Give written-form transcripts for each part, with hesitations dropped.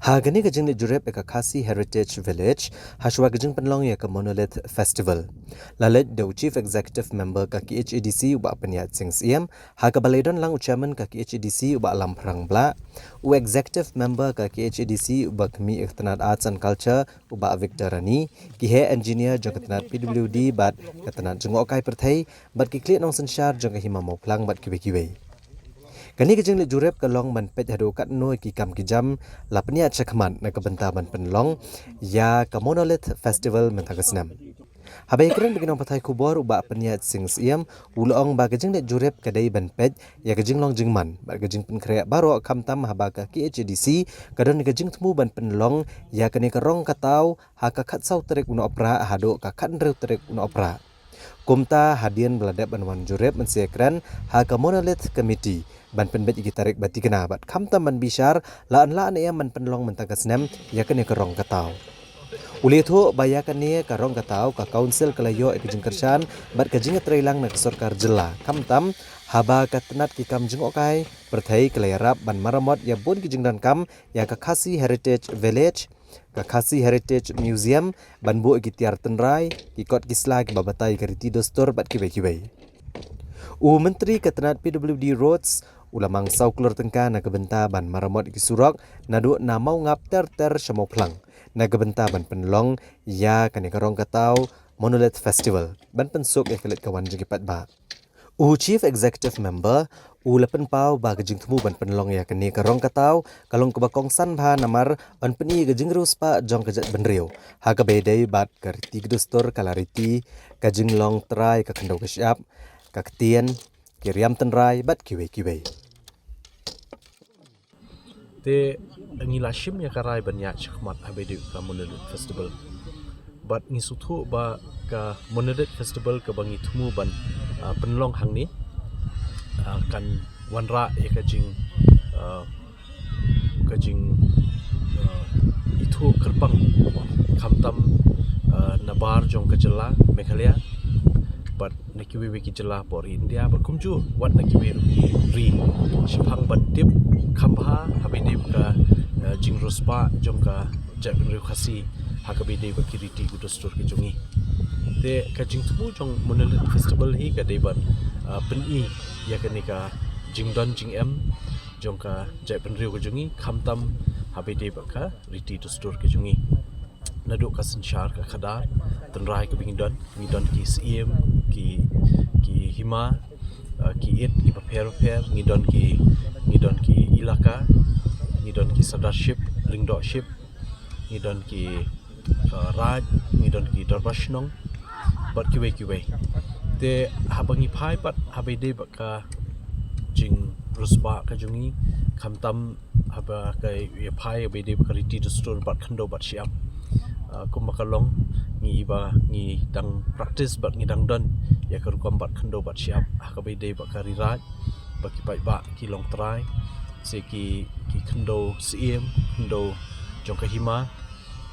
Hagani gajing ni jurep eka Khasi Heritage Village, hashwa gajing penlong ya ke Monolith Festival. Lalit the Chief Executive Member ka KHADC uba peniat sing siem, haga baledon lang ucaman ka KHADC uba alam perang bla, Executive Member ka KHADC uba kemi Ikhtanat Arts and Culture uba Victor Rani, kihe engineer jong ketanat PWD bat ketanat jengok kai perthai, bat kiklit nong sensyar jong kahima mau plang bat kiwe-kiwe. Kani kejeng le jurep ke long ban pet hado kat noi ki kam ki jam lapnia chakman na kebenta ban penlong ya ke Monolith Festival mentagasnam. Habai keren bikin pathai kubor uba peniat sing siam ulong ba kejeng le jurep kadai ban pet ya kejeng long jingman ba kejeng pen krea baro kam tam haba ka KHDC kadon kejeng temu ban penlong ya kene kerong katau ha ka khat sau trek uno opera hado ka khat ndreu trek uno opera. Kumta hadian beladap banwan jurep mensiakran ha ke Monolith Committee ban penbet igi tarik bati kena bat kamta man bishar laan ia man penlong mentagasnam ya kene kerong katau. Uli itu bayakan ni karong katau ka council kelayo ekjengkersan bat kajinga trailang na kesorkar jela kamtam haba katnat ki kam jengokai perthai kelayarap ban maramot ya bon kijingdan kam ya ka Khasi Heritage Village ka Khasi Heritage Museum ban bu gitiar tenrai ikot kisla ki babatai kariti dostor bat kibai-kibai. Menteri Ketenat PWD Roads ulamang sau keluar tengka na kebenta ban maramot ki surok nadu na mau ngap ter semau plang na kebenta ban penlong ya kane karong katau Monolith Festival ban pensuk ya kelit kawan jegipat ba. Chief Executive Member lepen pau ba gejing temu ban penlong ya kene karong katau kalong kebakong san ba namar ban peni gejing rus pa jong kejat benriu ha ka bedai bat karti gedustor kalariti gejing long trai ka kendau kesyap ka ketien kiriam tenrai bat kiwe-kiwe. Te ngilashim ya karai banyak chakmat habedi ka Monolith Festival. Bat ngisutu ba ka Monolith Festival ka bangi tumu ban penlong hang ni kan wanra ya kajing itu kerbang kamtam nabar jong kejela Meghalaya bat nakiwi wiki jela por India bat kumju wat nakiwi ri shipang bantip kambha habedi ka jingruspa jong ka jabin khasi hakabedi ba kiriti gudostor ki jongi te kajing tumu jong Monolith Festival hi ka debat peni ya kanika jingdon jing em jong ka jabin riu ka jongi khamtam habedi ba ka riti dostor ki jongi nadu ka sanchar ka khadar tenrai ka bingdon ngidon ki siem ki hima ki it ki paper ngidon ki ilaka ngidon ki sadarship ringdokship ngidon ki raj ngidon ki darbashnong bat kiwe te habangi phai pat habede baka jing rusba ka jungi khamtam haba kai ye phai habede baka riti dostor bat khando bat siap kumakalong ngi dang practice bat ngi dang don ya karukom bat khando bat siap hakabede baka riraj baki pai ba ki long trai se ki khando siem khando jong ka hima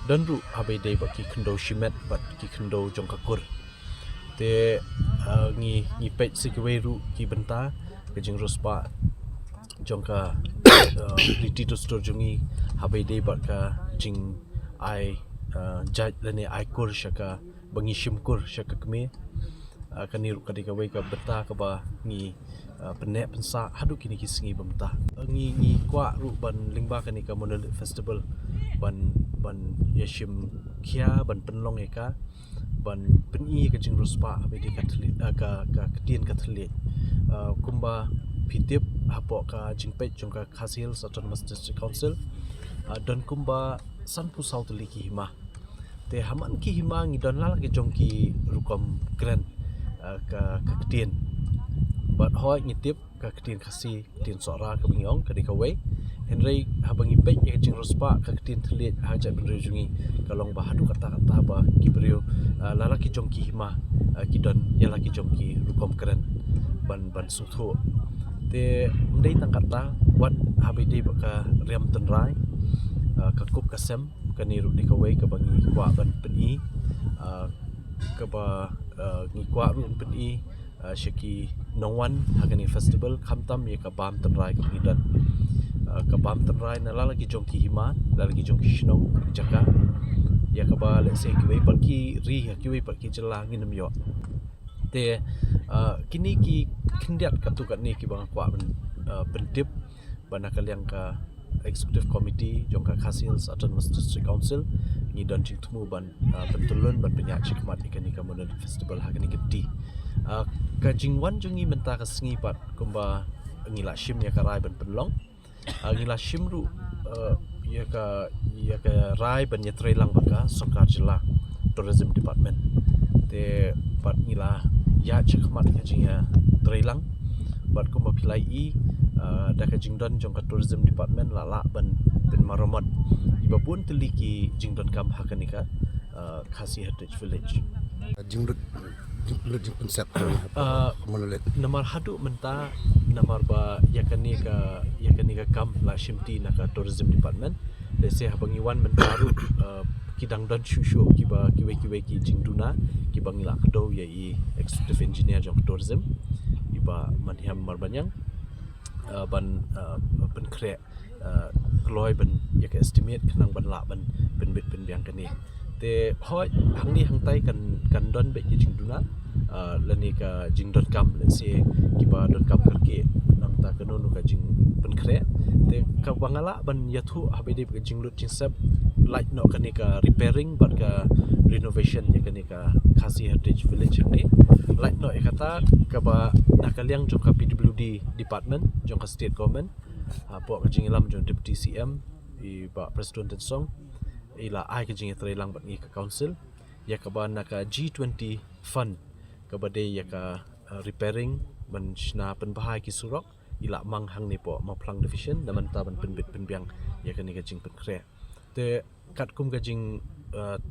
dan ru habede baki khando shimet bat ki khando jong ka kur te ngi pet sikwe ru ki benta kejing rospa jong ka riti dostor jongi habede bat ka jing ai jaj lene ai kur shaka bangi shimkur shaka kme kani ru kadika wei ka benta ka ba ngi penek pensa hadu kini kisingi benta ngi kwa ru ban lingba kani ka Monolith Festival ban yashim kia ban penlong eka ban peni ka jing ruspa habedi ka ketien ka thli kumba pitip hapo ka jingpet jong ka Khasi Hills Autonomous District Council dan kumba sanpu south liki hima te haman ki hima ngidon la ki jong ki rukom grand ka ketien bat hoi ngitip ka ketien Khasi ketien sora ka bingong ka dikawei Henry habangi pet ya jing ruspa ka ketien thli haja bin rujungi kalong bahadu kata-kata ba kibrio lalaki jong ki hima kidon ya laki jong ki rukom grand ban sutho te ndai tangkata wat habedi baka riam tenrai ka kup kasem kani ru dikawei ka bangi kwa ban peni ka ba ngi kwa ru peni shaki nongwan hagani festival khamtam ye ka bam tenrai ka ngidan kabam terai na lagi jong ki himan lagi jong ki shnong jaka ya kaba let's say kiwi pergi ri kiwi pergi jelah nginam yo te kini ki kindiat katukat ni ki bang kwa bendip bana kaliang ka executive committee jong ka Khasi Hills Autonomous District Council ni dan jing temu ban pentulun ban penyak cikmat ikan ka modern festival hakani gedi ka jingwan jongi menta ka sengi pat kumba ngila shim ya ka rai ban penlong ngila shim ru ya ka rai ban ya trelang baka sokar jela tourism department te pat ngila ya cikmat ka jinga trelang bat kumba pilai da ka jingdon jong ka tourism department la ban ben maromat iba pun teliki jingdon kam hakani ka Khasi Heritage Village jinglut konsep monolit namar hadu menta namar ba yakani ka kam la shimti na ka tourism department lese habangiwan mentaru kidang don shushu kiba kiwe ki jingduna kiba ngila kdo ya executive engineer jong tourism iba manham marbanyang ban kre kloi ban yak estimate khnang ban la ban bit ben biang kani te hoi hang ni hang tai kan don be jing duna lani ka jing dot kam let's say kiba dot kam karke nang ta kanu ka jing ben kre te ka bangala ban yathu habedi ka jing lut jing sap like no kani ka repairing but ka renovation ya kani ka Khasi Heritage Village ni like no kata ka ba nakaliang jong ka PWD department jong ka state government po ka jing ilam jong deputy CM i ba president song ila ai ka jing trelang bat ngi ka council ya ka ba na ka G20 fund ka ba de ya ka repairing ban shna pen bahai ki surok ila mang hang ni po ma plang division da man ta ban pen bit pen biang ya ka ni ka jing pen kre te kat kum ka jing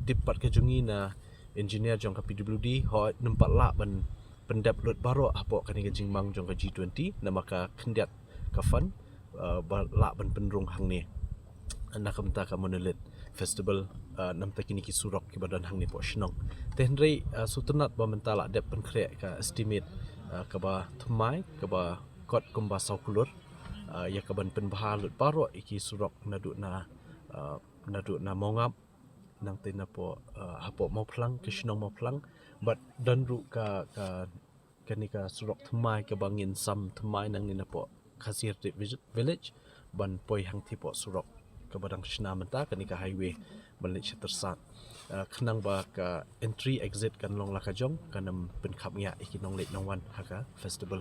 tip pat ka jungi na engineer jong ka PWD ho numpat la ban pendap lut baro apo ka ni ka jing mang jong ka G20 na maka kendiat ka fund la ban penrung hang ni anak kamta ka monolit festival nam ta kini ki surok ki badan hang ni po shnong tenrei sutunat ba mentala dep pen kre ka estimate ka ba thumai ka ba kot kumba saukulur ya ka ban pen bahalut paro iki surok nadu na mongap nang tina po hapo mau plang ki shnong mau plang but dan ru ka kani ka surok thumai ka bangin sam thumai nang ni na po Khasi Heritage Village ban poi hang ti po surok ka badang shna menta kani ka highway Malaysia tersat khnang ba ka entry exit kan long la ka jong kanam pen khap nya ikinong late nong wan haka festival